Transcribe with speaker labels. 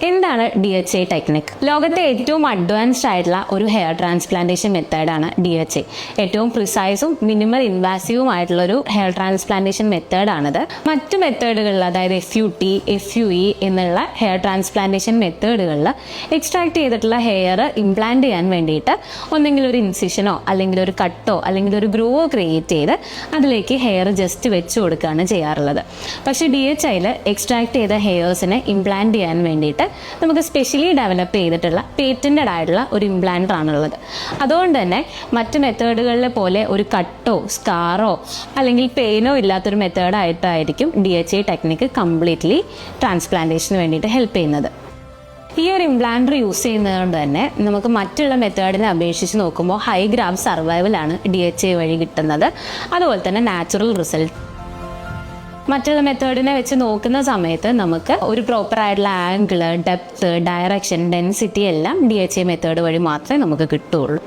Speaker 1: എന്താണ് DHA technique? ലോകത്തെ ഏറ്റവും അഡ്വാൻസ്ഡ് ആയിട്ടുള്ള ഒരു ഹെയർ ട്രാൻസ്പ്ലാന്റേഷൻ മെത്തേഡാണ് DHA. ഏറ്റവും പ്രിസൈസും മിനിമൽ ഇൻവാസീവും ആയിട്ടുള്ള ഒരു ഹെയർ ട്രാൻസ്പ്ലാന്റേഷൻ മെത്തേഡാണിത്. മറ്റു മെത്തേഡുകളിൽ, അതായത് FUT, FUE എന്നുള്ള ഹെയർ ട്രാൻസ്പ്ലാന്റേഷൻ മെത്തേഡുകളിൽ എക്സ്ട്രാക്ട് ചെയ്തിട്ടുള്ള ഹെയർ ഇംപ്ലാന്റ് ചെയ്യാൻ വേണ്ടിയിട്ട് ഒന്നെങ്കിൽ ഒരു ഇൻസിഷനോ അല്ലെങ്കിൽ ഒരു കട്ടോ അല്ലെങ്കിൽ ഒരു ഗ്രൂവോ ക്രിയേറ്റ് ചെയ്ത് അതിലേക്ക് ഹെയർ ജസ്റ്റ് വെച്ച് കൊടുക്കുകയാണ് ചെയ്യാറുള്ളത്. പക്ഷേ DHAയിൽ എക്സ്ട്രാക്ട് ചെയ്ത ഹെയർസിനെ ഇംപ്ലാന്റ് ചെയ്യാൻ വേണ്ടിയിട്ട് നമുക്ക് സ്പെഷ്യലി ഡെവലപ്പ് ചെയ്തിട്ടുള്ള പേറ്റന്റഡ് ആയിട്ടുള്ള ഒരു ഇംപ്ലാന്റർ ആണുള്ളത്. അതുകൊണ്ട് തന്നെ മറ്റ് മെത്തേഡുകളിലെ പോലെ ഒരു കട്ടോ സ്കാറോ അല്ലെങ്കിൽ പെയിനോ ഇല്ലാത്തൊരു മെത്തേഡായിട്ടായിരിക്കും DHA ടെക്നിക്ക് കംപ്ലീറ്റ്ലി ട്രാൻസ്പ്ലാന്റേഷന് വേണ്ടിയിട്ട് ഹെൽപ്പ് ചെയ്യുന്നത്. ഈ ഒരു ഇംപ്ലാന്റർ യൂസ് ചെയ്യുന്നതുകൊണ്ട് തന്നെ നമുക്ക് മറ്റുള്ള മെത്തേഡിനെ അപേക്ഷിച്ച് നോക്കുമ്പോൾ ഹൈ ഗ്രാഫ് സർവൈവലാണ് DHA വഴി കിട്ടുന്നത്. അതുപോലെ തന്നെ നാച്ചുറൽ റിസൾട്ട്. മറ്റുള്ള മെത്തേഡിനെ വെച്ച് നോക്കുന്ന സമയത്ത് നമുക്ക് ഒരു പ്രോപ്പർ ആയിട്ടുള്ള ആംഗിൾ, ഡെപ്ത്, ഡയറക്ഷൻ, ഡെൻസിറ്റി എല്ലാം DHA മെത്തേഡ് വഴി മാത്രമേ നമുക്ക് കിട്ടുകയുള്ളൂ.